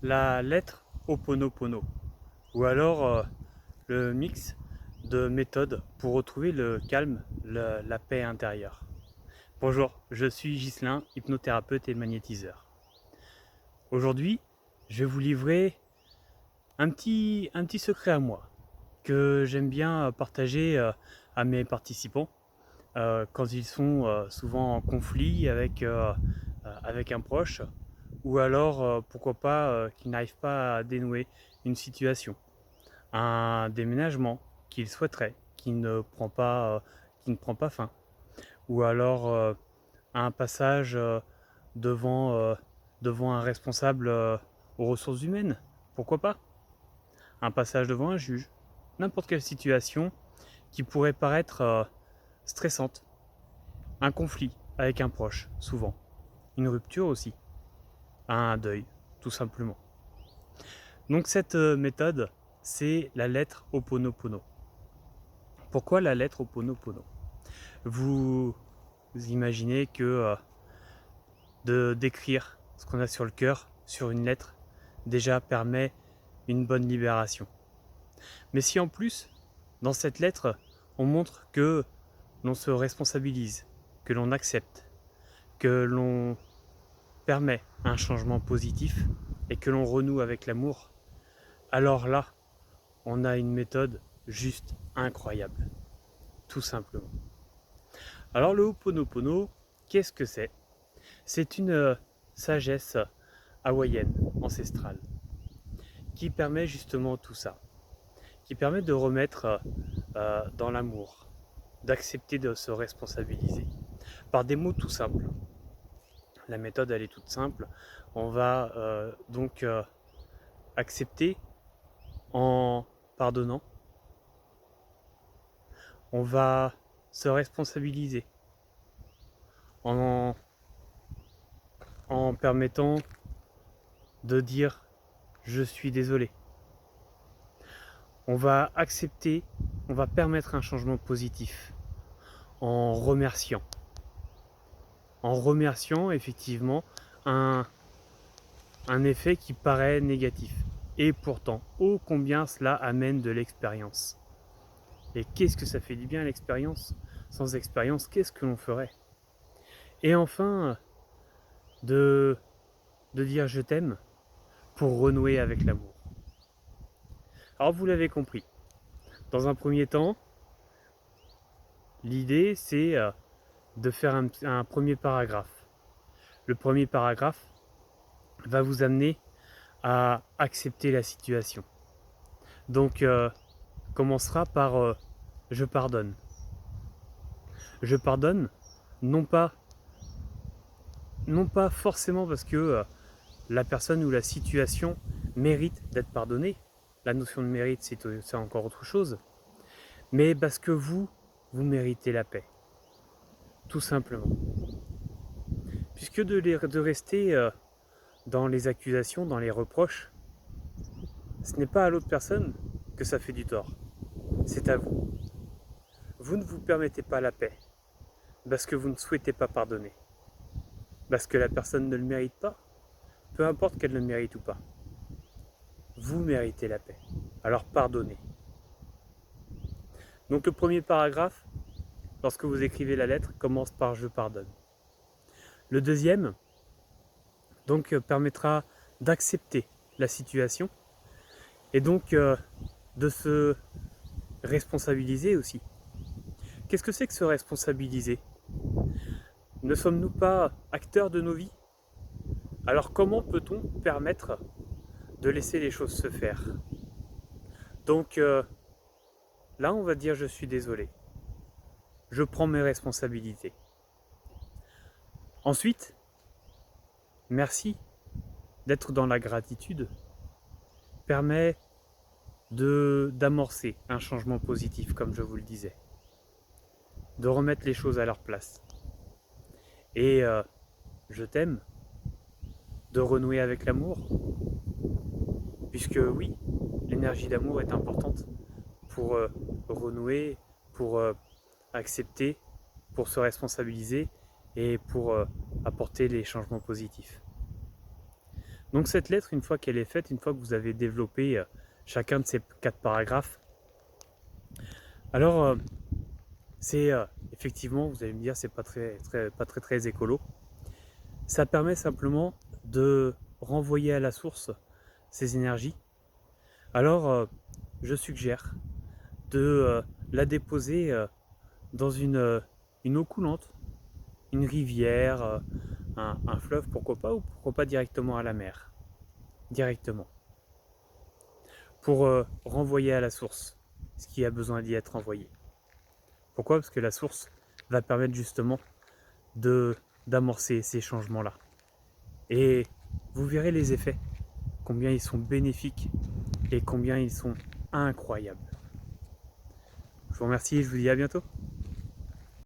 la lettre Ho'oponopono, ou alors le mix de méthodes pour retrouver le calme, la paix intérieure. Bonjour, je suis Ghislain, hypnothérapeute et magnétiseur. Aujourd'hui, je vais vous livrer un petit secret à moi, que j'aime bien partager à mes participants quand ils sont souvent en conflit avec un proche, ou alors pourquoi pas qu'ils n'arrivent pas à dénouer une situation, un déménagement qu'ils souhaiteraient, qui ne prend pas fin, ou alors un passage devant, devant un responsable aux ressources humaines, pourquoi pas, un passage devant un juge, n'importe quelle situation qui pourrait paraître stressante, un conflit avec un proche, souvent, une rupture aussi, un deuil, tout simplement. Donc cette méthode, c'est la lettre Ho'oponopono. Pourquoi la lettre Ho'oponopono? Vous imaginez que de d'écrire ce qu'on a sur le cœur, sur une lettre, déjà permet une bonne libération. Mais si en plus, dans cette lettre, on montre que l'on se responsabilise, que l'on accepte, que l'on permet un changement positif et que l'on renoue avec l'amour, alors là, on a une méthode juste incroyable, tout simplement. Alors le Ho'oponopono, qu'est-ce que c'est? C'est une sagesse hawaïenne, ancestrale, qui permet justement tout ça, qui permet de remettre dans l'amour, d'accepter de se responsabiliser, par des mots tout simples. La méthode, elle est toute simple. On va donc accepter en pardonnant. On va se responsabiliser en, en permettant de dire je suis désolé. On va accepter, on va permettre un changement positif en remerciant. En remerciant effectivement un, un effet qui paraît négatif. Et pourtant, ô combien cela amène de l'expérience. Et qu'est-ce que ça fait du bien l'expérience? Sans expérience, qu'est-ce que l'on ferait? Et enfin, de, de dire je t'aime pour renouer avec l'amour. Alors vous l'avez compris, dans un premier temps, l'idée c'est de faire un premier paragraphe. Le premier paragraphe va vous amener à accepter la situation. Donc commencera par je pardonne. Je pardonne, non pas, non pas forcément parce que la personne ou la situation mérite d'être pardonnée. La notion de mérite, c'est encore autre chose. Mais parce que vous méritez la paix. Tout simplement. Puisque de rester dans les accusations, dans les reproches, ce n'est pas à l'autre personne que ça fait du tort. C'est à vous. Vous ne vous permettez pas la paix parce que vous ne souhaitez pas pardonner. Parce que la personne ne le mérite pas. Peu importe qu'elle le mérite ou pas. Vous méritez la paix. Alors pardonnez. Donc le premier paragraphe, lorsque vous écrivez la lettre, commence par je pardonne. Le deuxième, donc, permettra d'accepter la situation et donc de se responsabiliser aussi. Qu'est-ce que c'est que se responsabiliser? Ne sommes-nous pas acteurs de nos vies? Alors comment peut-on permettre de laisser les choses se faire? Donc là, on va dire je suis désolé. Je prends mes responsabilités. Ensuite, merci d'être dans la gratitude permet d'amorcer un changement positif, comme je vous le disais, de remettre les choses à leur place. Et je t'aime, de renouer avec l'amour, puisque oui, l'énergie d'amour est importante pour renouer, pour accepter, pour se responsabiliser et pour apporter les changements positifs. Donc cette lettre, une fois qu'elle est faite, une fois que vous avez développé chacun de ces 4 paragraphes, alors c'est effectivement, vous allez me dire, c'est pas très écolo. Ça permet simplement de renvoyer à la source ces énergies. Alors je suggère de la déposer dans une eau coulante, une rivière, un fleuve, pourquoi pas, ou pourquoi pas directement à la mer, directement, pour renvoyer à la source ce qui a besoin d'y être envoyé. Pourquoi? Parce que la source va permettre justement d'amorcer ces changements-là. Et vous verrez les effets, combien ils sont bénéfiques et combien ils sont incroyables. Je vous remercie et je vous dis à bientôt.